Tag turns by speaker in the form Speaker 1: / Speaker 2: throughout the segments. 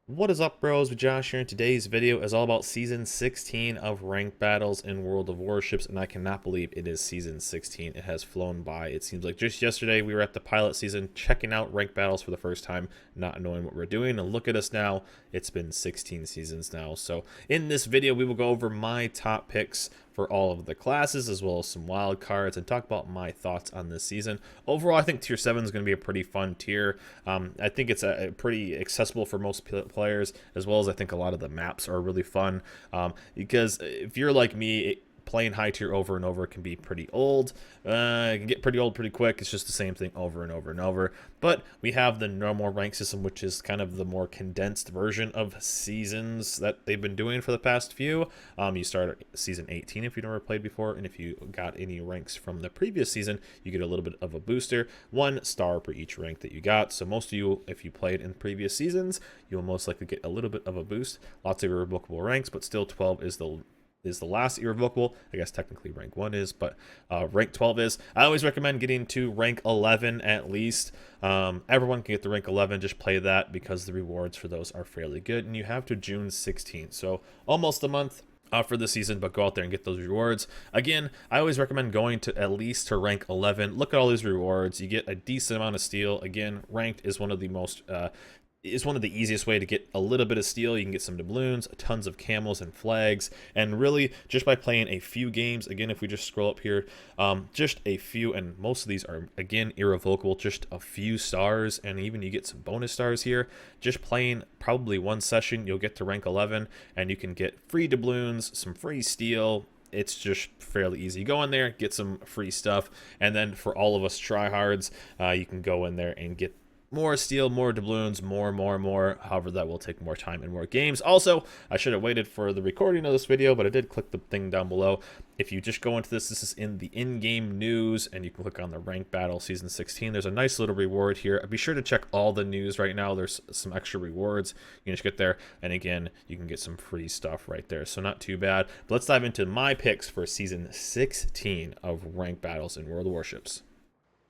Speaker 1: What is up, bros? With Josh here, and today's video is all about Season 16 of Ranked Battles in World of Warships, and I cannot believe it is Season 16. It has flown by. It seems like just yesterday we were at the pilot season checking out Ranked Battles for the first time, not knowing what we're doing, and look at us now. It's been 16 seasons now. So in this video, we will go over my top picks for all of the classes, as well as some wild cards, and talk about my thoughts on this season. Overall, I think Tier 7 is going to be a pretty fun tier. I think it's a pretty accessible for most players, as well as I think a lot of the maps are really fun. Because if you're like me, playing high tier over and over can be pretty old. It can get pretty old pretty quick. It's just the same thing over and over and over. But we have the normal rank system, which is kind of the more condensed version of seasons that they've been doing for the past few. You start at season 18 if you've never played before, and if you got any ranks from the previous season, you get a little bit of a booster, 1 star per each rank that you got. So most of you, if you played in previous seasons, you will most likely get a little bit of a boost. Lots of irrevocable ranks, but still 12 is the last irrevocable. I guess technically rank 1 is, but rank 12 is. I always recommend getting to rank 11 at least. Everyone can get to rank 11. Just play that because the rewards for those are fairly good, and you have to June 16th, so almost a month for the season, but go out there and get those rewards. Again, I always recommend going to at least to rank 11. Look at all these rewards. You get a decent amount of steel. Again, ranked is one of the most is one of the easiest way to get a little bit of steel. You can get some doubloons, tons of camels and flags, and really just by playing a few games. Again, if we just scroll up here, just a few, and most of these are again irrevocable, just a few stars, and even you get some bonus stars here. Just playing probably one session, you'll get to rank 11, and you can get free doubloons, some free steel. It's just fairly easy. You go in there, get some free stuff, and then for all of us tryhards, you can go in there and get more steel, more doubloons, more. However, that will take more time and more games. Also, I should have waited for the recording of this video, but I did click the thing down below. If you just go into this is in the in-game news, and you can click on the Rank Battle Season 16. There's a nice little reward here. Be sure to check all the news right now. There's some extra rewards. You can just get there, and again, you can get some free stuff right there. So not too bad. But let's dive into my picks for Season 16 of Rank Battles in World of Warships.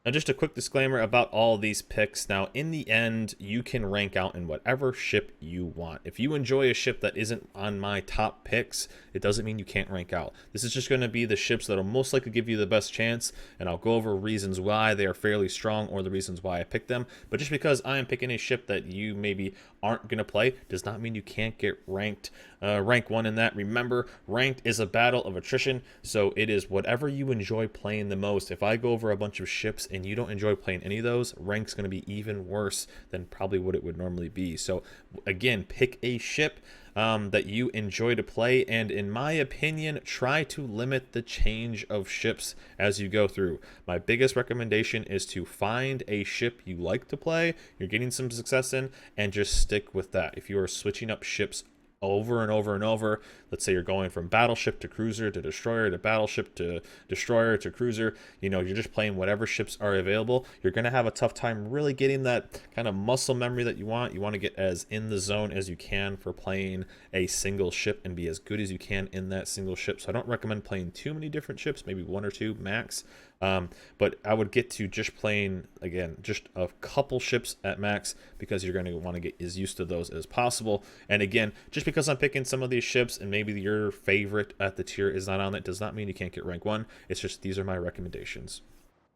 Speaker 1: Now, just a quick disclaimer about all these picks. Now, in the end, you can rank out in whatever ship you want. If you enjoy a ship that isn't on my top picks, it doesn't mean you can't rank out. This is just going to be the ships that will most likely give you the best chance, and I'll go over reasons why they are fairly strong or the reasons why I picked them. But just because I am picking a ship that you maybe aren't going to play does not mean you can't get ranked. Rank 1 in that. Remember, ranked is a battle of attrition, so it is whatever you enjoy playing the most. If I go over a bunch of ships and you don't enjoy playing any of those, rank's going to be even worse than probably what it would normally be. So again, pick a ship that you enjoy to play, and in my opinion, try to limit the change of ships as you go through. My biggest recommendation is to find a ship you like to play, you're getting some success in, and just stick with that. If you are switching up ships over and over and over, let's say you're going from battleship to cruiser to destroyer to battleship to destroyer to cruiser, you know, you're just playing whatever ships are available, you're going to have a tough time really getting that kind of muscle memory that you want. You want to get as in the zone as you can for playing a single ship and be as good as you can in that single ship. So I don't recommend playing too many different ships, maybe 1 or 2 max. But I would get to just playing, again, just a couple ships at max, because you're going to want to get as used to those as possible. And again, just because I'm picking some of these ships and maybe your favorite at the tier is not on it does not mean you can't get rank 1. It's just these are my recommendations.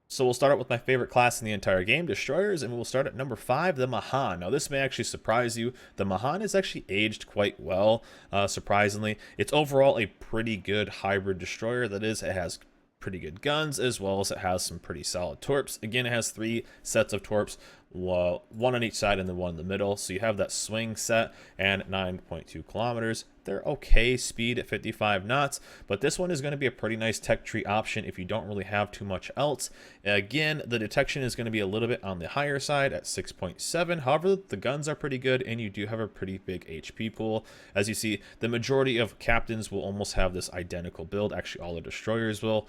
Speaker 1: So we'll start out with my favorite class in the entire game, destroyers, and we'll start at number 5, the Mahan. Now this may actually surprise you. The Mahan is actually aged quite well, surprisingly. It's overall a pretty good hybrid destroyer. That is, it has pretty good guns, as well as it has some pretty solid torps. Again, it has 3 sets of torps, one on each side and then one in the middle, so you have that swing set, and 9.2 kilometers. They're okay speed at 55 knots, but this one is going to be a pretty nice tech tree option if you don't really have too much else. Again, the detection is going to be a little bit on the higher side at 6.7. However, the guns are pretty good, and you do have a pretty big HP pool. As you see, the majority of captains will almost have this identical build. Actually, all the destroyers will.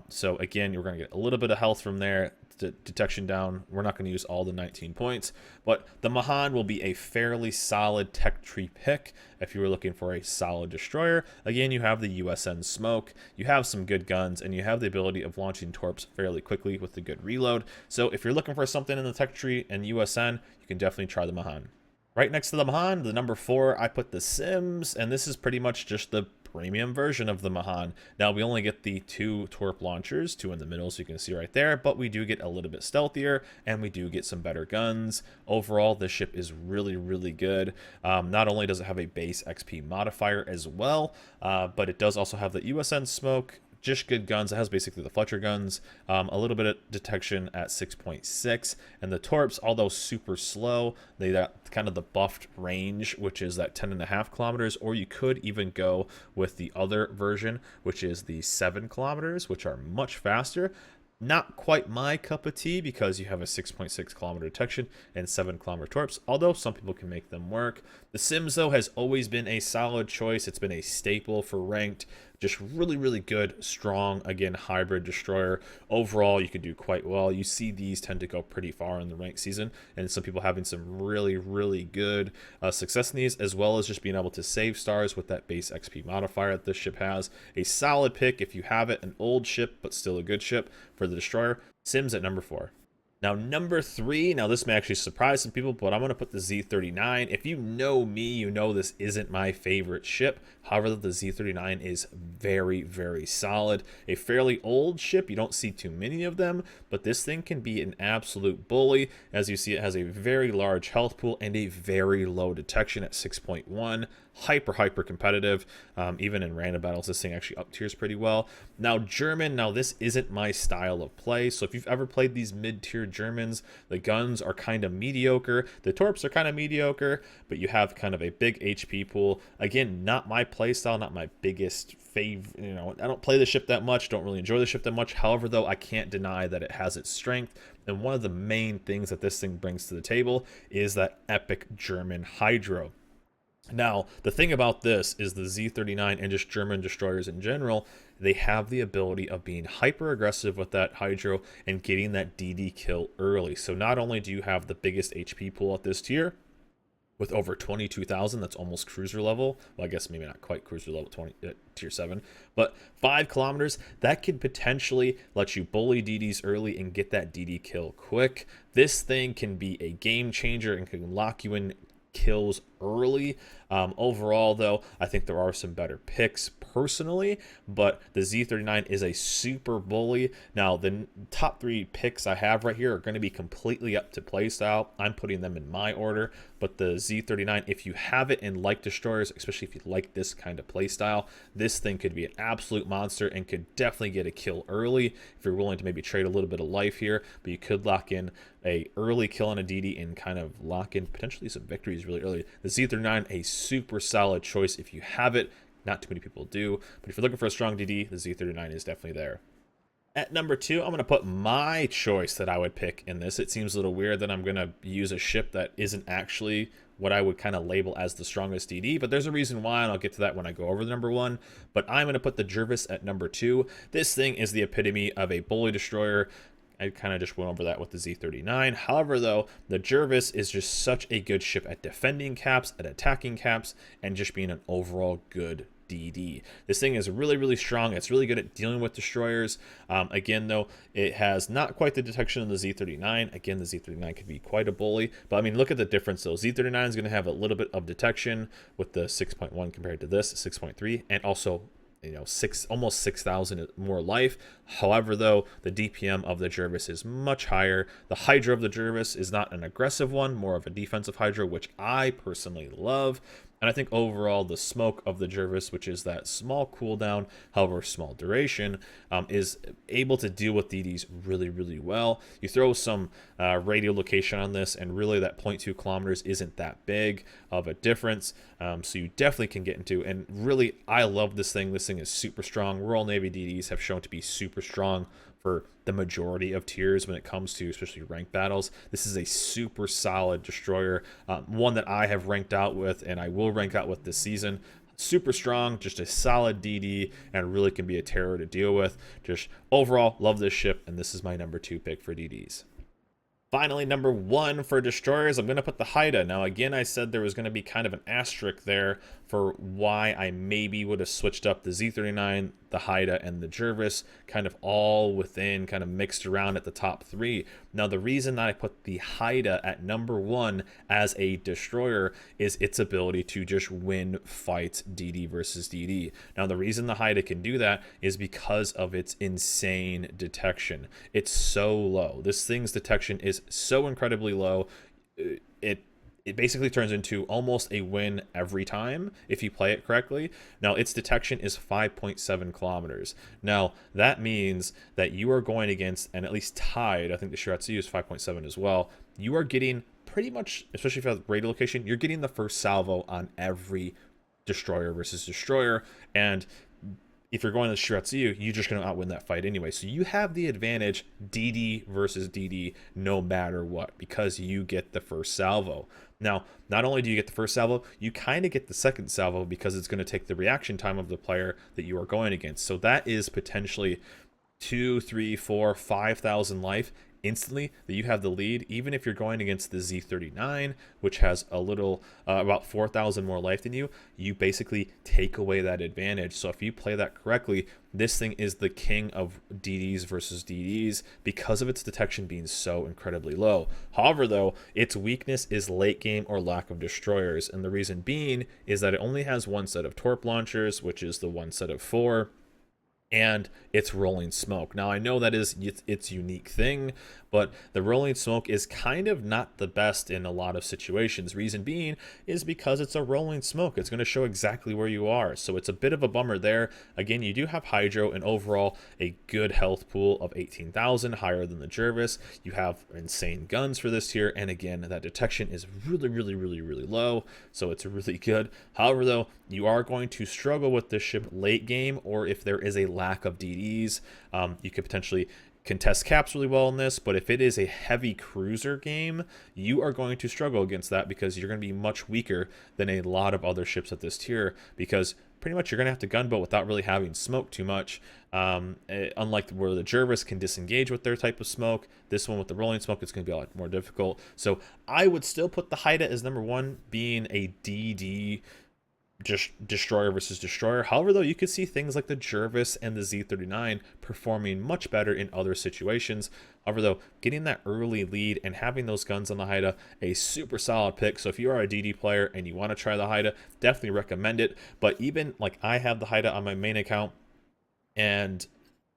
Speaker 1: So again, you're going to get a little bit of health from there. Detection down. We're not going to use all the 19 points, but the Mahan will be a fairly solid tech tree pick if you were looking for a solid destroyer. Again, you have the USN Smoke, you have some good guns, and you have the ability of launching torps fairly quickly with the good reload. So if you're looking for something in the tech tree and USN, you can definitely try the Mahan. Right next to the Mahan, the number 4, I put the Sims, and this is pretty much just the premium version of the Mahan. Now, we only get the 2 Torp launchers, 2 in the middle, so you can see right there, but we do get a little bit stealthier, and we do get some better guns. Overall, this ship is really, really good. Not only does it have a base XP modifier as well, but it does also have the USN smoke, just good guns. It has basically the Fletcher guns, a little bit of detection at 6.6, and the Torps, although super slow, they got kind of the buffed range, which is that 10.5 kilometers, or you could even go with the other version, which is the 7 kilometers, which are much faster. Not quite my cup of tea because you have a 6.6 kilometer detection and 7 kilometer torps, although some people can make them work. The Sims, though, has always been a solid choice. It's been a staple for ranked. Just really, really good, strong, again, hybrid destroyer. Overall, you can do quite well. You see these tend to go pretty far in the ranked season, and some people having some really, really good success in these, as well as just being able to save stars with that base XP modifier that this ship has. A solid pick if you have it, an old ship, but still a good ship for the destroyer. Sims at number 4. Now, number 3, now this may actually surprise some people, but I'm going to put the Z39. If you know me, you know this isn't my favorite ship. However, the Z39 is very, very solid. A fairly old ship, you don't see too many of them, but this thing can be an absolute bully. As you see, it has a very large health pool and a very low detection at 6.1. Hyper competitive. Even in random battles, this thing actually up tiers pretty well. Now, German, now this isn't my style of play, so if you've ever played these mid-tier Germans, the guns are kind of mediocre, the torps are kind of mediocre, but you have kind of a big HP pool. Again, not my play style, not my biggest favorite. You know, I don't play the ship that much, don't really enjoy the ship that much. However, though, I can't deny that it has its strength, and one of the main things that this thing brings to the table is that epic German hydro. Now, the thing about this is the Z39 and just German destroyers in general, they have the ability of being hyper aggressive with that hydro and getting that DD kill early. So not only do you have the biggest HP pool at this tier, with over 22,000, that's almost cruiser level. Well, I guess maybe not quite cruiser level 20, tier 7, but 5 kilometers, that could potentially let you bully DDs early and get that DD kill quick. This thing can be a game changer and can lock you in kills early. Overall, though, I think there are some better picks personally, but the Z39 is a super bully. Now, the top 3 picks I have right here are going to be completely up to playstyle. I'm putting them in my order, but the Z39, if you have it and like destroyers, especially if you like this kind of playstyle, this thing could be an absolute monster and could definitely get a kill early if you're willing to maybe trade a little bit of life here, but you could lock in a early kill on a DD and kind of lock in potentially some victories really early. The Z39, a super solid choice if you have it. Not too many people do, but if you're looking for a strong DD, the Z39 is definitely there. At number 2, I'm going to put my choice that I would pick in this. It seems a little weird that I'm going to use a ship that isn't actually what I would kind of label as the strongest DD, but there's a reason why, and I'll get to that when I go over the number 1. But I'm going to put the Jervis at number 2. This thing is the epitome of a bully destroyer. I kind of just went over that with the Z39. However, though, the Jervis is just such a good ship at defending caps, at attacking caps, and just being an overall good DD. This thing is really, really strong. It's really good at dealing with destroyers. Again, though, it has not quite the detection of the Z39. Again, the Z39 could be quite a bully, but I mean, look at the difference though. Z39 is going to have a little bit of detection with the 6.1 compared to this 6.3, and also, you know, almost 6,000 more life. However, though, the DPM of the Jervis is much higher. The Hydra of the Jervis is not an aggressive one, more of a defensive Hydra, which I personally love. And I think overall the smoke of the Jervis, which is that small cooldown, however small duration, is able to deal with DDs really, really well. You throw some radio location on this, and really that 0.2 kilometers isn't that big of a difference. So you definitely can get into, and really, I love this thing. This thing is super strong. Royal Navy DDs have shown to be super strong for the majority of tiers when it comes to especially ranked battles. This is a super solid destroyer, one that I have ranked out with and I will rank out with this season. Super strong, just a solid DD, and really can be a terror to deal with. Just overall, love this ship, and this is my number 2 pick for DDs. Finally, number one for destroyers, I'm going to put the Haida. Now, again, I said there was going to be kind of an asterisk there for why I maybe would have switched up the Z39, the Haida, and the Jervis, kind of all within, kind of mixed around at the top three. Now, the reason that I put the Haida at number one as a destroyer is its ability to just win fights DD versus DD. Now, the reason the Haida can do that is because of its insane detection. It's so low. This thing's detection is so incredibly low. It basically turns into almost a win every time if you play it correctly. Now, its detection is 5.7 kilometers. Now, that means that you are going against, and at least tied, I think the Shiratsu is 5.7 as well, you are getting pretty much, especially if you have radio location, you're getting the first salvo on every destroyer versus destroyer, and if you're going to Shiratsu, you're just going to outwin that fight anyway. So you have the advantage DD versus DD no matter what, because you get the first salvo. Now, not only do you get the first salvo, you kind of get the second salvo because it's going to take the reaction time of the player that you are going against. So that is potentially 2, 3, 4, 5,000 life instantly that you have the lead, even if you're going against the Z39, which has a little about 4,000 more life than you. You basically take away that advantage. So if you play that correctly, this thing is the king of DDs versus DDs because of its detection being so incredibly low. However, though, its weakness is late game or lack of destroyers, and the reason being is that it only has one set of torp launchers, which is the one set of 4, and it's rolling smoke. Now, I know that is its unique thing, but the rolling smoke is kind of not the best in a lot of situations. Reason being is because it's a rolling smoke. It's going to show exactly where you are. So it's a bit of a bummer there. Again, you do have Hydro and overall a good health pool of 18,000, higher than the Jervis. You have insane guns for this tier. And again, that detection is really, really, really, really low. So it's really good. However, though, you are going to struggle with this ship late game, or if there is a lack of DDs, you could potentially contest caps really well in this, but if it is a heavy cruiser game, you are going to struggle against that because you're going to be much weaker than a lot of other ships at this tier, because pretty much you're going to have to gunboat without really having smoke too much. Unlike where the Jervis can disengage with their type of smoke, this one with the rolling smoke, it's going to be a lot more difficult. So I would still put the Haida as number one, being a DD just destroyer versus destroyer. However, though, you could see things like the Jervis and the Z39 performing much better in other situations. However, though, getting that early lead and having those guns on the Haida, a super solid pick. So if you are a DD player and you want to try the Haida, definitely recommend it. But even like I have the Haida on my main account, and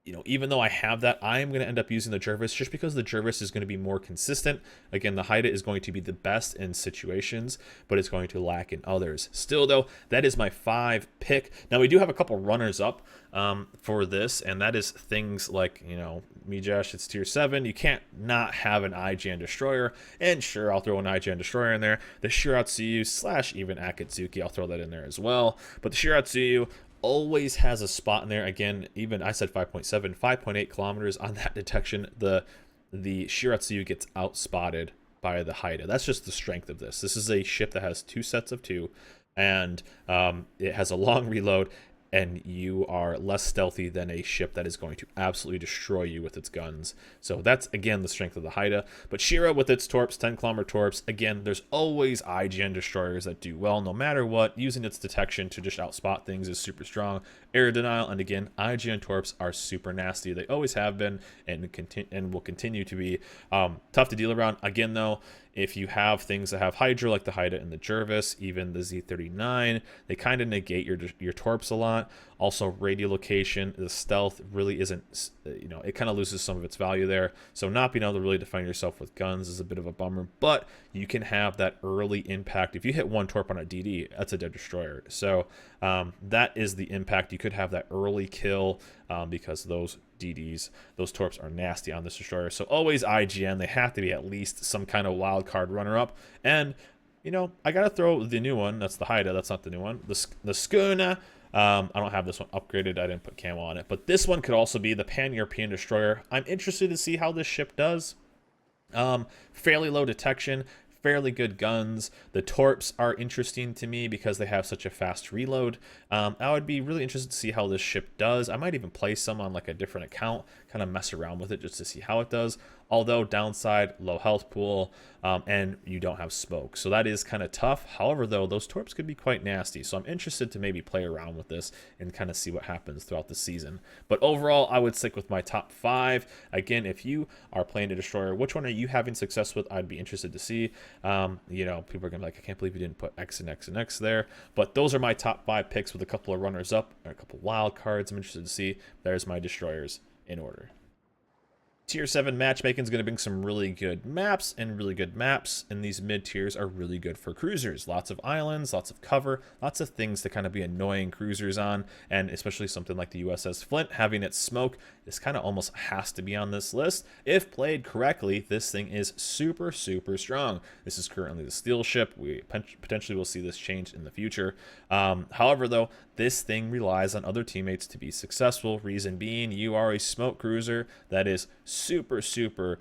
Speaker 1: you know, even though I have that, I am going to end up using the Jervis just because the Jervis is going to be more consistent. Again, the Haida is going to be the best in situations, but it's going to lack in others. Still, though, that is my 5 pick. Now, we do have a couple runners up for this, and that is things like, you know, me, Josh, it's tier 7. You can't not have an IGN Destroyer, and sure, I'll throw an IGN Destroyer in there. The Shiratsuyu / even Akatsuki, I'll throw that in there as well. But the Shiratsuyu always has a spot in there. Again, even I said 5.7, 5.8 kilometers on that detection. The Shiratsuyu gets outspotted by the Haida. That's just the strength of this. This is a ship that has 2 sets of 2, and it has a long reload, and you are less stealthy than a ship that is going to absolutely destroy you with its guns. So that's, again, the strength of the Haida. But Shira with its torps, 10-kilometer torps, again, there's always IGN destroyers that do well no matter what. Using its detection to just outspot things is super strong. Air denial, and again, IGN torps are super nasty. They always have been and will continue to be tough to deal around. Again, though, if you have things that have Hydro, like the Haida and the Jervis, even the Z39, they kind of negate your torps a lot. Also, radio location, the stealth really isn't, you know, it kind of loses some of its value there. So not being able to really define yourself with guns is a bit of a bummer, but you can have that early impact. If you hit 1 torp on a DD, that's a dead destroyer. So that is the impact. You could have that early kill because those DDs, those torps are nasty on this destroyer. So always IGN, they have to be at least some kind of wild card runner-up. And, you know, I got to throw the new one. That's the Haida. That's not the new one. The Skuna. I don't have this one upgraded. I didn't put camo on it. But this one could also be the Pan-European destroyer. I'm interested to see how this ship does. Fairly low detection, fairly good guns. The torps are interesting to me because they have such a fast reload. I would be really interested to see how this ship does. I might even play some on like a different account, kind of mess around with it just to see how it does. although downside, low health pool, and you don't have smoke. So that is kind of tough. However, though, those torps could be quite nasty. So I'm interested to maybe play around with this and kind of see what happens throughout the season. But overall, I would stick with my top 5. Again, if you are playing a destroyer, which one are you having success with? I'd be interested to see. You know, people are going to be like, I can't believe you didn't put X and X and X there. But those are my top 5 picks with a couple of runners up and a couple wild cards. I'm interested to see. There's my destroyers in order. Tier 7 matchmaking is going to bring some really good maps, and really good maps in these mid tiers are really good for cruisers. Lots of islands, lots of cover, lots of things to kind of be annoying cruisers on, and especially something like the USS Flint, having its smoke, this kind of almost has to be on this list. If played correctly, this thing is super, super strong. This is currently the steel ship. We potentially will see this change in the future. However, though, this thing relies on other teammates to be successful. Reason being, you are a smoke cruiser that is super, super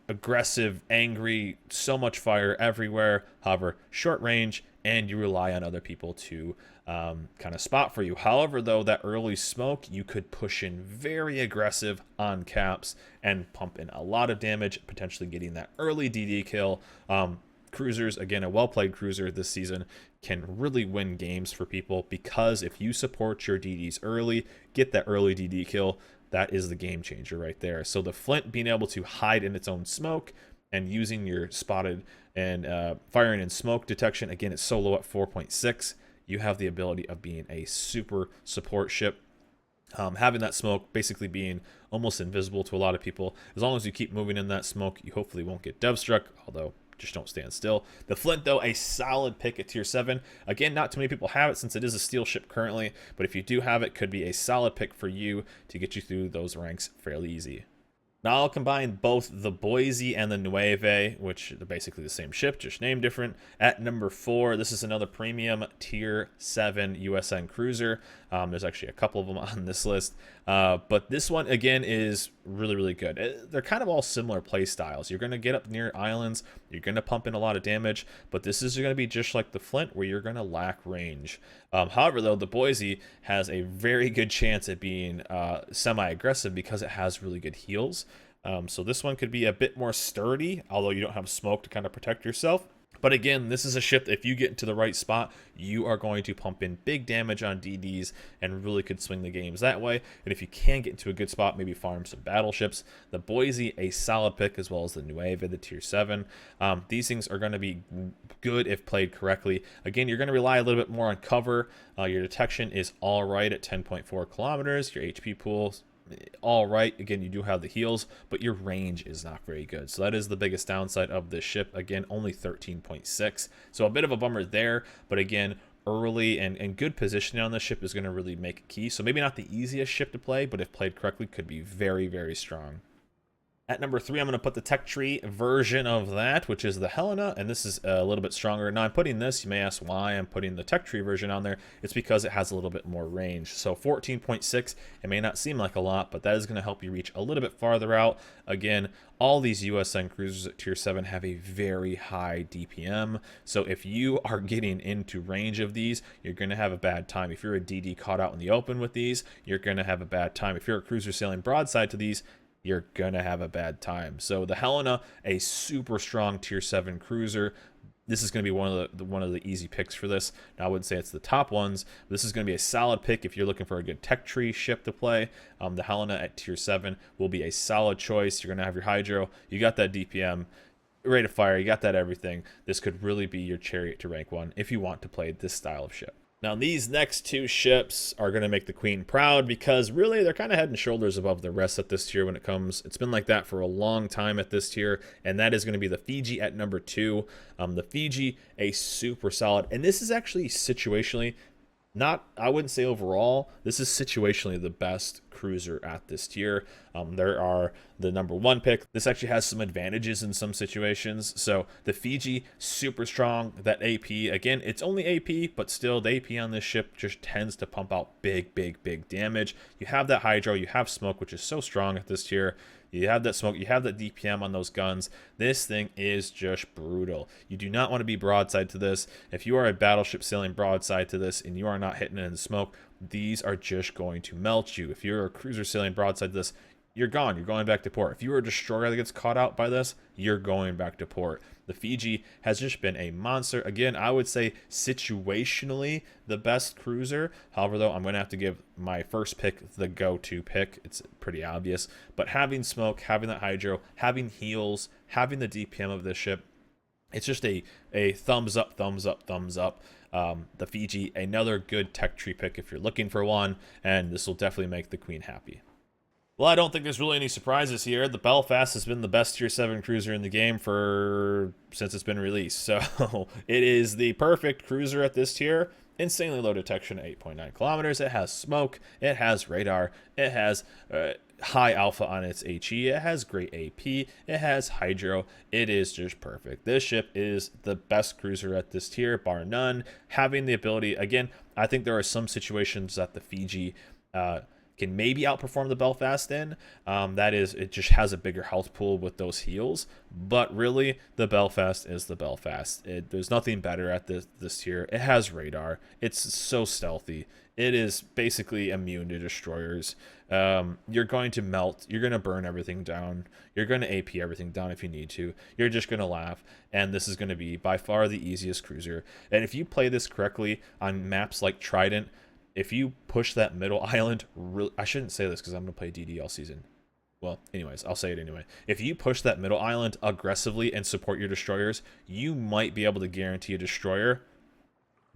Speaker 1: aggressive, angry, so much fire everywhere. However, short range, and you rely on other people to kind of spot for you. However, though, that early smoke, you could push in very aggressive on caps and pump in a lot of damage, potentially getting that early DD kill. Cruisers, again, a well-played cruiser this season can really win games for people, because if you support your DDs early, get that early DD kill, that is the game changer right there. So the Flint being able to hide in its own smoke and using your spotted and firing in smoke detection, again, it's so low at 4.6. You have the ability of being a super support ship. Having that smoke basically being almost invisible to a lot of people. As long as you keep moving in that smoke, you hopefully won't get dev struck, although just don't stand still. The Flint, though, a solid pick at tier 7. Again, not too many people have it since it is a steel ship currently, but if you do have it, could be a solid pick for you to get you through those ranks fairly easy. Now I'll combine both the Boise and the Nueve, which are basically the same ship, just named different, at number 4. This is another premium tier 7 USN cruiser. There's actually a couple of them on this list, but this one, again, is really, really good. They're kind of all similar play styles. You're going to get up near islands, you're going to pump in a lot of damage, but this is going to be just like the Flint, where you're going to lack range. However, though, the Boise has a very good chance at being semi-aggressive because it has really good heals. So this one could be a bit more sturdy, although you don't have smoke to kind of protect yourself. But again, this is a ship that if you get into the right spot, you are going to pump in big damage on DDs and really could swing the games that way. And if you can get into a good spot, maybe farm some battleships. The Boise, a solid pick, as well as the Nueve, the tier 7. These things are going to be good if played correctly. Again, you're going to rely a little bit more on cover. Your detection is all right at 10.4 kilometers. Your HP pool, all right. Again, you do have the heals, but your range is not very good. So that is the biggest downside of this ship. Again, only 13.6. So a bit of a bummer there, but again, early and good positioning on this ship is going to really make a key. So maybe not the easiest ship to play, but if played correctly, could be very, very strong. At number 3, I'm going to put the tech tree version of that, which is the Helena, and this is a little bit stronger. Now, I'm putting this, you may ask why I'm putting the tech tree version on there. It's because it has a little bit more range. So 14.6, it may not seem like a lot, but that is going to help you reach a little bit farther out. Again, all these USN cruisers at tier 7 have a very high DPM, so if you are getting into range of these, you're going to have a bad time. If you're a DD caught out in the open with these, you're going to have a bad time. If you're a cruiser sailing broadside to these, you're gonna have a bad time. So the Helena, a super strong tier 7 cruiser. This is going to be one of the easy picks for this. Now, I wouldn't say it's the top ones, but this is going to be a solid pick if you're looking for a good tech tree ship to play. The Helena at tier 7 will be a solid choice. You're going to have your hydro. You got that DPM, rate of fire. You got that everything. This could really be your chariot to rank 1 if you want to play this style of ship. Now, these next 2 ships are going to make the queen proud because really they're kind of head and shoulders above the rest at this tier when it comes. It's been like that for a long time at this tier, and that is going to be the Fiji at number 2. The Fiji, a super solid, and this is actually situationally, not, I wouldn't say overall, this is situationally the best cruiser at this tier. There are the number 1 pick. This actually has some advantages in some situations. So the Fiji, super strong. That AP, again, it's only AP, but still the AP on this ship just tends to pump out big, big, big damage. You have that hydro, you have smoke, which is so strong at this tier. You have that smoke, you have that DPM on those guns. This thing is just brutal. You do not want to be broadside to this. If you are a battleship sailing broadside to this and you are not hitting it in the smoke, these are just going to melt you. If you're a cruiser sailing broadside to this, you're gone. You're going back to port. If you were a destroyer that gets caught out by this, you're going back to port. The Fiji has just been a monster. Again, I would say situationally the best cruiser. However, though, I'm going to have to give my first pick the go-to pick. It's pretty obvious. But having smoke, having that hydro, having heals, having the DPM of this ship, it's just a thumbs up, thumbs up, thumbs up. The Fiji, another good tech tree pick if you're looking for one, and this will definitely make the Queen happy. Well, I don't think there's really any surprises here. The Belfast has been the best tier 7 cruiser in the game since it's been released. So it is the perfect cruiser at this tier. Insanely low detection at 8.9 kilometers. It has smoke. It has radar. It has high alpha on its HE. It has great AP. It has hydro. It is just perfect. This ship is the best cruiser at this tier, bar none. Having the ability, again, I think there are some situations that the Fiji can maybe outperform the Belfast in. That is, it just has a bigger health pool with those heals. But really, the Belfast is the Belfast. There's nothing better at this tier. It has radar. It's so stealthy. It is basically immune to destroyers. You're going to melt. You're going to burn everything down. You're going to AP everything down if you need to. You're just going to laugh. And this is going to be by far the easiest cruiser. And if you play this correctly on maps like Trident, if you push that middle island, I shouldn't say this because I'm going to play DD all season. Well, anyways, I'll say it anyway. If you push that middle island aggressively and support your destroyers, you might be able to guarantee a destroyer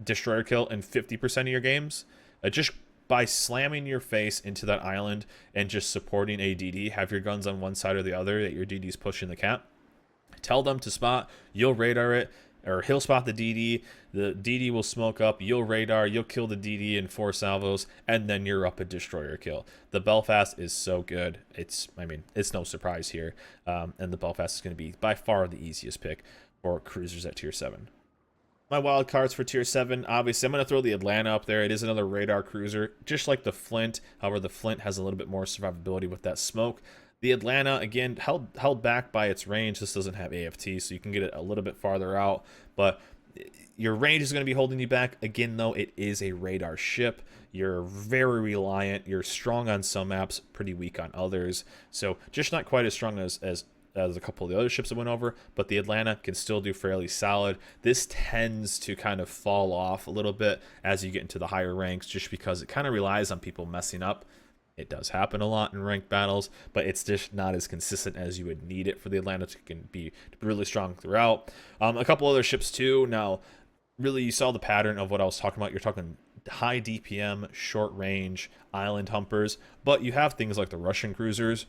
Speaker 1: kill in 50% of your games. Just by slamming your face into that island and just supporting a DD, have your guns on one side or the other that your DD's pushing the cap. Tell them to spot, you'll radar it, or he'll spot the DD will smoke up, you'll radar, you'll kill the DD in 4 salvos, and then you're up a destroyer kill. The Belfast is so good. It's no surprise here. And the Belfast is going to be by far the easiest pick for cruisers at tier 7. My wild cards for tier 7, obviously I'm going to throw the Atlanta up there. It is another radar cruiser, just like the Flint. However, the Flint has a little bit more survivability with that smoke. The Atlanta, again, held back by its range. This doesn't have AFT, so you can get it a little bit farther out. But your range is going to be holding you back. Again, though, it is a radar ship. You're very reliant. You're strong on some maps, pretty weak on others. So just not quite as strong as a couple of the other ships that went over, but the Atlanta can still do fairly solid. This tends to kind of fall off a little bit as you get into the higher ranks, just because it kind of relies on people messing up. It does happen a lot in ranked battles, but it's just not as consistent as you would need it for the Atlanta to be really strong throughout. A couple other ships too. Now, really, you saw the pattern of what I was talking about. You're talking high DPM, short range, island humpers, but you have things like the Russian cruisers.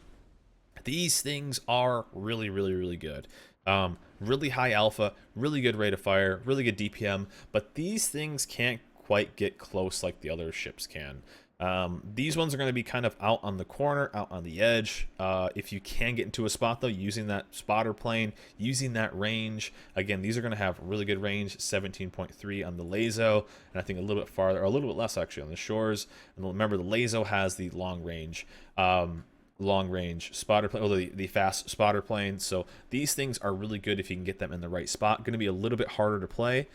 Speaker 1: These things are really, really, really good. Really high alpha, really good rate of fire, really good DPM, but these things can't quite get close like the other ships can. These ones are going to be kind of out on the corner, out on the edge. If you can get into a spot, though, using that spotter plane, using that range. Again, these are going to have really good range, 17.3 on the Lazo, and I think a little bit farther, or a little bit less actually on the shores. And remember, the Lazo has the long range spotter plane, or the fast spotter plane. So these things are really good if you can get them in the right spot. Going to be a little bit harder to play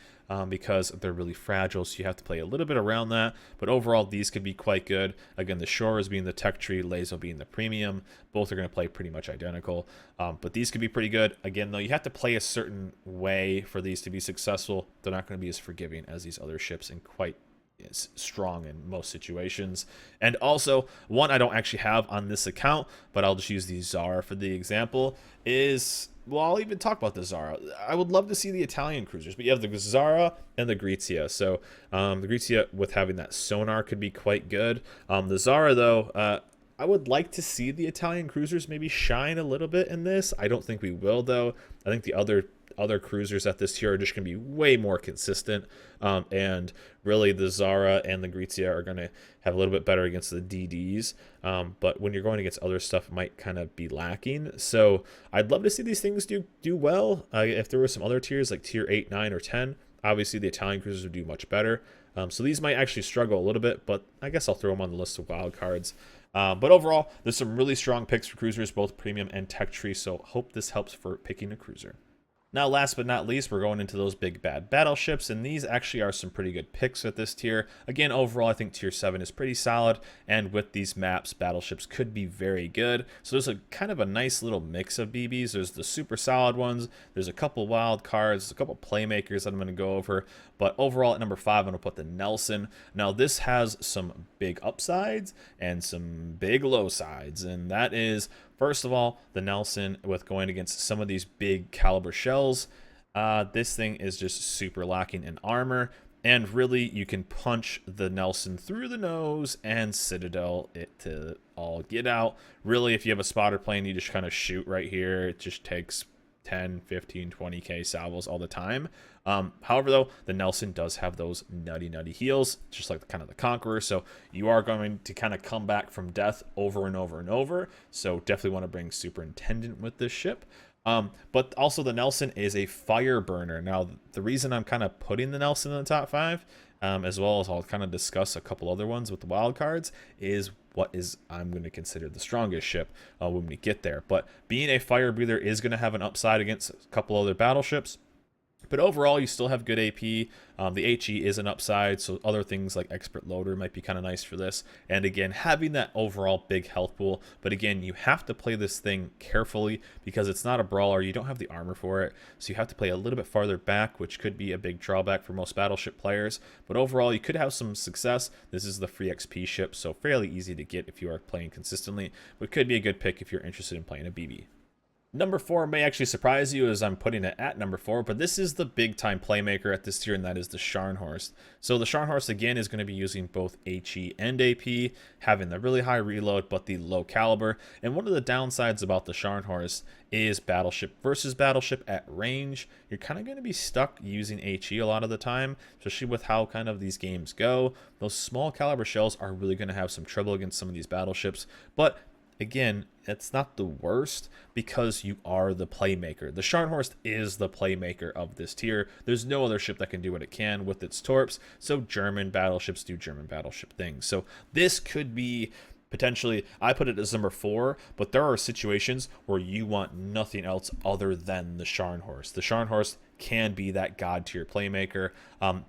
Speaker 1: because they're really fragile, so you have to play a little bit around that. But overall, these could be quite good. Again, the Shores being the tech tree, Lazo being the premium. Both are going to play pretty much identical. But these could be pretty good. Again, though, you have to play a certain way for these to be successful. They're not going to be as forgiving as these other ships and quite is strong in most situations. And also, one I don't actually have on this account, but I'll just use the Zara for the example, is, well, I'll even talk about the Zara. I would love to see the Italian cruisers, but you have the Zara and the Grizia. So the Grizia with having that sonar could be quite good. The Zara, though, I would like to see the Italian cruisers maybe shine a little bit in this. I don't think we will, though. I think the other cruisers at this tier are just going to be way more consistent, and really the Zara and the Grizia are going to have a little bit better against the DDs, but when you're going against other stuff, it might kind of be lacking. So I'd love to see these things do well. If there were some other tiers like tier 8, 9, or 10, obviously the Italian cruisers would do much better. So these might actually struggle a little bit, but I guess I'll throw them on the list of wild cards. But overall, there's some really strong picks for cruisers, both premium and tech tree, so hope this helps for picking a cruiser. Now, last but not least, we're going into those big bad battleships, and these actually are some pretty good picks at this tier. Again, overall, I think tier 7 is pretty solid, and with these maps, battleships could be very good. So there's a kind of a nice little mix of BBs. There's the super solid ones, there's a couple wild cards, a couple playmakers that I'm going to go over, but overall at number 5, I'm going to put the Nelson. Now, this has some big upsides and some big low sides, and that is, first of all, the Nelson with going against some of these big caliber shells. This thing is just super lacking in armor, and really you can punch the Nelson through the nose and Citadel it to all get out. Really, if you have a spotter plane, you just kind of shoot right here. It just takes 10, 15, 20k salvos all the time. However, though, the Nelson does have those nutty heals, just like kind of the Conqueror, so you are going to kind of come back from death over and over and over, so definitely want to bring Superintendent with this ship. But also the Nelson is a fire burner. Now, the reason I'm kind of putting the Nelson in the top 5, as well as I'll kind of discuss a couple other ones with the wild cards, is what is I'm going to consider the strongest ship when we get there. But being a fire breather is going to have an upside against a couple other battleships. But overall, you still have good AP. The HE is an upside, so other things like Expert Loader might be kind of nice for this. And again, having that overall big health pool. But again, you have to play this thing carefully because it's not a brawler. You don't have the armor for it, so you have to play a little bit farther back, which could be a big drawback for most battleship players. But overall, you could have some success. This is the free XP ship, so fairly easy to get if you are playing consistently. But could be a good pick if you're interested in playing a BB. Number 4 may actually surprise you as I'm putting it at number 4, but this is the big time playmaker at this tier, and that is the Scharnhorst. So the Scharnhorst again is going to be using both HE and AP, having the really high reload but the low caliber. And one of the downsides about the Scharnhorst is battleship versus battleship at range. You're kind of going to be stuck using HE a lot of the time, especially with how kind of these games go. Those small caliber shells are really going to have some trouble against some of these battleships, but again, it's not the worst because you are the playmaker. The Scharnhorst is the playmaker of this tier. There's no other ship that can do what it can with its torps, so German battleships do German battleship things. So this could be potentially, I put it as number 4, but there are situations where you want nothing else other than the Scharnhorst. The Scharnhorst can be that god tier playmaker,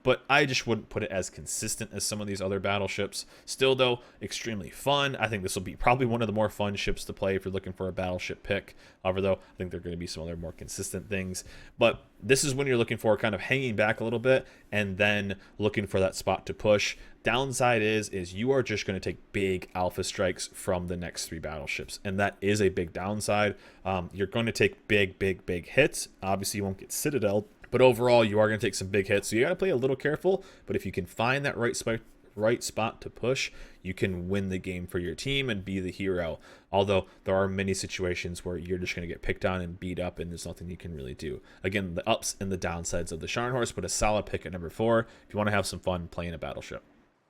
Speaker 1: but I just wouldn't put it as consistent as some of these other battleships. Still though, extremely fun. I think this will be probably one of the more fun ships to play if you're looking for a battleship pick. However though, I think there are going to be some other more consistent things, but this is when you're looking for kind of hanging back a little bit and then looking for that spot to push. Downside is you are just going to take big alpha strikes from the next 3 battleships, and that is a big downside. You're going to take big hits. Obviously you won't get Citadel, but overall you are going to take some big hits, so you got to play a little careful. But if you can find that right spot to push, you can win the game for your team and be the hero. Although there are many situations where you're just going to get picked on and beat up and there's nothing you can really do. Again, the ups and the downsides of the Scharnhorst, but a solid pick at number 4 if you want to have some fun playing a battleship.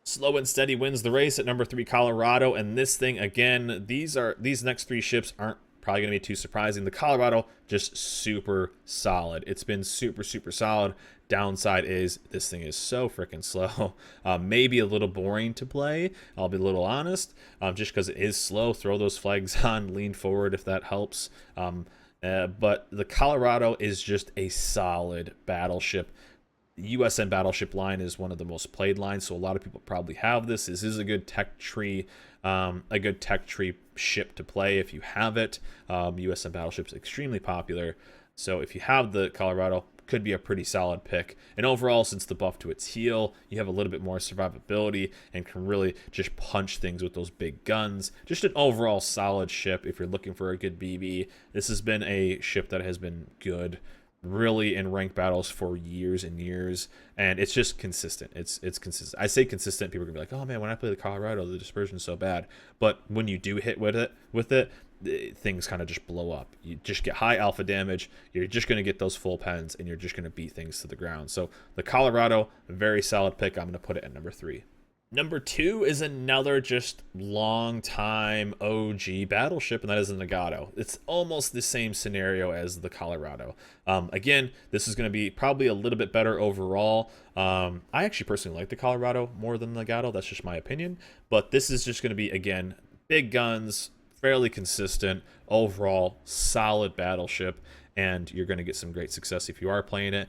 Speaker 1: Slow and Steady wins the race at number 3, Colorado. And this thing, again, these next 3 ships aren't probably going to be too surprising. The Colorado, just super solid. It's been super solid. Downside is this thing is so freaking slow. Maybe a little boring to play, I'll be a little honest, just because it is slow. Throw those flags on, lean forward if that helps. But the Colorado is just a solid battleship. The USN battleship line is one of the most played lines, so a lot of people probably have this. This is a good tech tree, ship to play if you have it. USN battleship's extremely popular, so if you have the Colorado, could be a pretty solid pick. And overall, since the buff to its heel, you have a little bit more survivability and can really just punch things with those big guns. Just an overall solid ship if you're looking for a good BB. This has been a ship that has been good really in ranked battles for years and years, and it's just consistent. It's consistent. I say consistent, people are gonna be like, oh man, when I play the Colorado, the dispersion is so bad. But when you do hit with it, things kind of just blow up. You just get high alpha damage, you're just going to get those full pens, and you're just going to beat things to the ground. So the Colorado, a very solid pick. I'm going to put it at number 3. Number 2 is another just long time OG battleship, and that is the Nagato. It's almost the same scenario as the Colorado. Again, this is going to be probably a little bit better overall. I actually personally like the Colorado more than the Nagato. That's just my opinion. But this is just going to be, again, big guns, fairly consistent, overall solid battleship. and you're going to get some great success if you are playing it.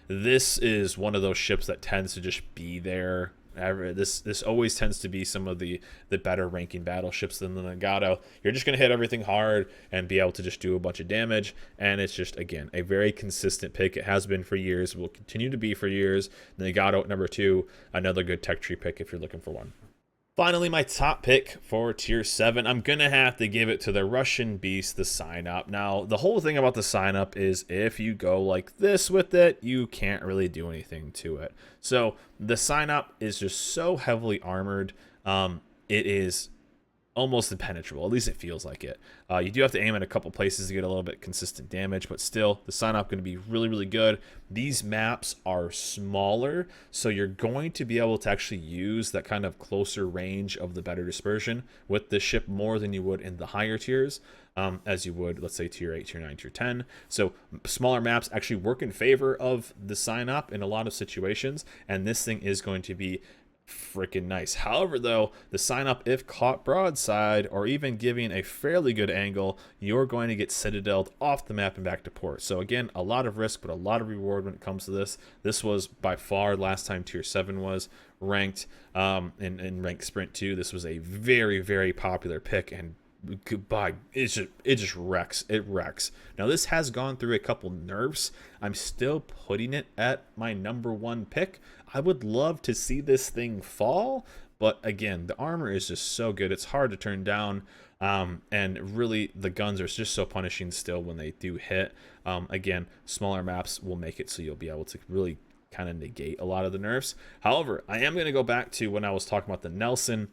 Speaker 1: This is one of those ships that tends to just be there. This always tends to be some of the better ranking battleships than the Nagato. You're just going to hit everything hard and be able to just do a bunch of damage, and it's just, again, a very consistent pick. It has been for years, will continue to be for years. The Nagato at number 2, another good tech tree pick if you're looking for one. Finally, my top pick for Tier 7, I'm going to have to give it to the Russian Beast, the sign-up. Now, the whole thing about the sign-up is if you go like this with it, you can't really do anything to it. So, the sign-up is just so heavily armored, it is almost impenetrable. At least it feels like it. You do have to aim at a couple places to get a little bit consistent damage, but still, the sign-up going to be really, really good. These maps are smaller, so you're going to be able to actually use that kind of closer range of the better dispersion with this ship more than you would in the higher tiers, as you would, let's say, Tier 8, Tier 9, Tier 10. So smaller maps actually work in favor of the sign-up in a lot of situations, and this thing is going to be freaking nice. However, though, the sign up, if caught broadside or even giving a fairly good angle, you're going to get citadeled off the map and back to port. So again, a lot of risk, but a lot of reward when it comes to this. This was by far last time Tier 7 was ranked in ranked Sprint 2. This was a very, very popular pick, and goodbye, it just wrecks. It wrecks. Now this has gone through a couple nerfs. I'm still putting it at my number 1 pick. I would love to see this thing fall, but again, the armor is just so good. It's hard to turn down, and really the guns are just so punishing still when they do hit. Again, smaller maps will make it so you'll be able to really kind of negate a lot of the nerfs. However, I am going to go back to when I was talking about the Nelson,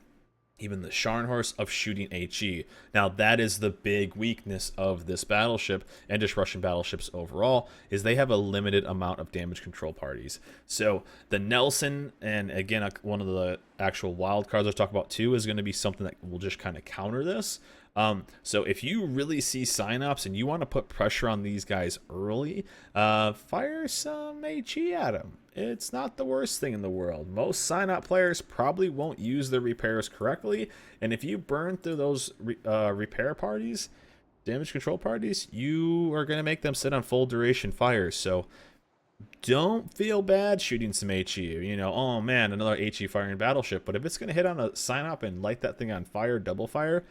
Speaker 1: even the Scharnhorst, of shooting HE. Now that is the big weakness of this battleship and just Russian battleships overall, is they have a limited amount of damage control parties. So the Nelson, and again, one of the actual wild cards I'll talk about too, is going to be something that will just kind of counter this. So if you really see sign-ups and you want to put pressure on these guys early, fire some HE at them. It's not the worst thing in the world. Most sign-up players probably won't use their repairs correctly, and if you burn through those repair parties, damage control parties, you are going to make them sit on full duration fires. So don't feel bad shooting some HE. You know, oh man, another HE firing battleship. But if it's going to hit on a sign-up and light that thing on fire, double fire,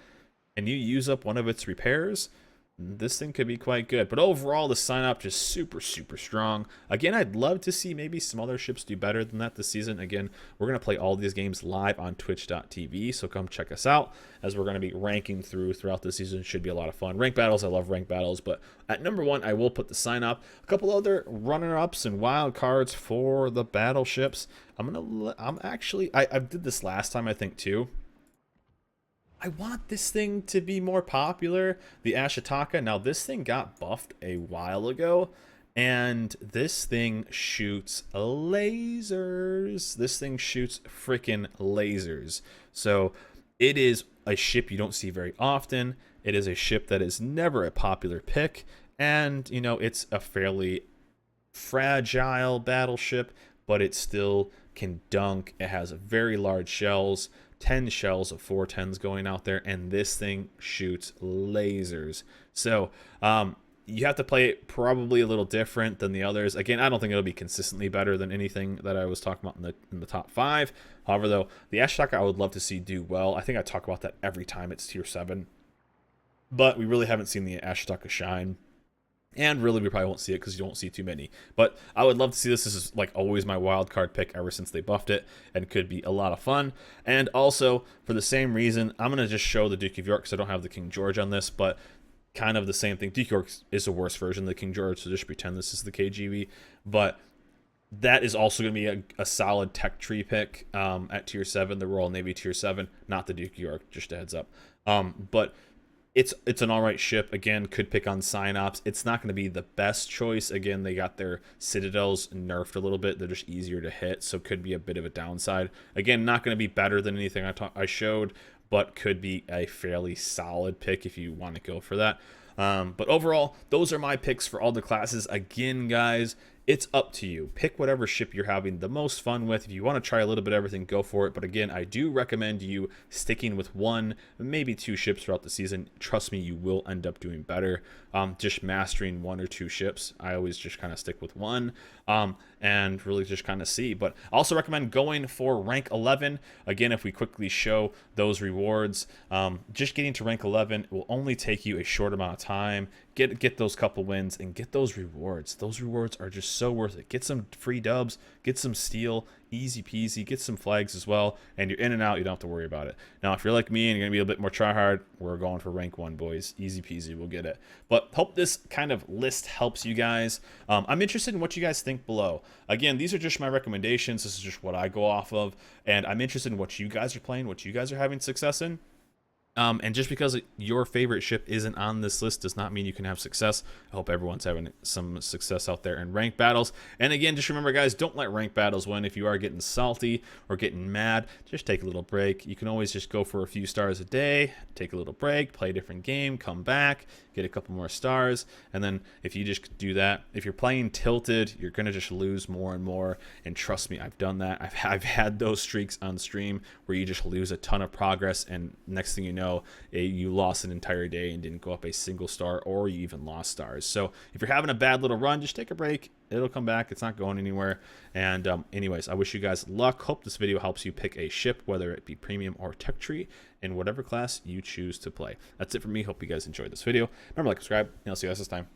Speaker 1: and you use up one of its repairs, this thing could be quite good. But overall, the sign-up just super, super strong. Again, I'd love to see maybe some other ships do better than that this season. Again, we're going to play all these games live on twitch.tv, so come check us out as we're going to be ranking throughout the season. Should be a lot of fun. Rank battles, I love rank battles, but at number 1, I will put the sign-up. A couple other runner-ups and wild cards for the battleships. I did this last time, I think, too. I want this thing to be more popular, the Ashitaka. Now, this thing got buffed a while ago, and this thing shoots lasers. This thing shoots freaking lasers. So it is a ship you don't see very often. It is a ship that is never a popular pick, and, you know, it's a fairly fragile battleship, but it still can dunk. It has very large shells. 10 shells of 410s going out there, and this thing shoots lasers. So you have to play it probably a little different than the others. Again, I don't think it'll be consistently better than anything that I was talking about in the top 5. However, though, the Ashitaka I would love to see do well. I think I talk about that every time it's Tier 7, but we really haven't seen the Ashitaka shine. And really, we probably won't see it because you won't see too many. But I would love to see this. This is like always my wild card pick ever since they buffed it, and could be a lot of fun. And also, for the same reason, I'm going to just show the Duke of York because I don't have the King George on this, but kind of the same thing. Duke of York is a worse version of the King George, so just pretend this is the KGB. But that is also going to be a solid tech tree pick at Tier 7, the Royal Navy Tier 7, not the Duke of York, just a heads up. But it's an alright ship. Again, could pick on sign-ops. It's not going to be the best choice. Again, they got their citadels nerfed a little bit. They're just easier to hit, so could be a bit of a downside. Again, not going to be better than anything I showed, but could be a fairly solid pick if you want to go for that. But overall, those are my picks for all the classes. Again, guys, it's up to you. Pick whatever ship you're having the most fun with. If you want to try a little bit of everything, go for it. But again, I do recommend you sticking with one, maybe two ships throughout the season. Trust me, you will end up doing better. Just mastering one or two ships. I always just kind of stick with one and really just kind of see. But I also recommend going for rank 11. Again, if we quickly show those rewards, just getting to rank 11 will only take you a short amount of time. Get those couple wins and get those rewards. Those rewards are just so worth it. Get some free dubs, get some steel, easy peasy, get some flags as well, and you're in and out. You don't have to worry about it. Now, if you're like me and you're gonna be a bit more tryhard, we're going for rank 1, boys. Easy peasy, we'll get it. But hope this kind of list helps you guys. I'm interested in what you guys think below. Again, these are just my recommendations. This is just what I go off of, and I'm interested in what you guys are playing, what you guys are having success in. And just because your favorite ship isn't on this list does not mean you can have success. I hope everyone's having some success out there in ranked battles. And again, just remember, guys, don't let ranked battles win. If you are getting salty or getting mad, just take a little break. You can always just go for a few stars a day, take a little break, play a different game, come back, get a couple more stars. And then if you just do that, if you're playing tilted, you're going to just lose more and more. And trust me, I've done that. I've had those streaks on stream where you just lose a ton of progress, and next thing you know, you lost an entire day and didn't go up a single star, or you even lost stars. So if you're having a bad little run, just take a break. It'll come back. It's not going anywhere. And anyways, I wish you guys luck. Hope this video helps you pick a ship, whether it be premium or tech tree, in whatever class you choose to play. That's it for me. Hope you guys enjoyed this video. Remember, like, subscribe, and I'll see you guys this time.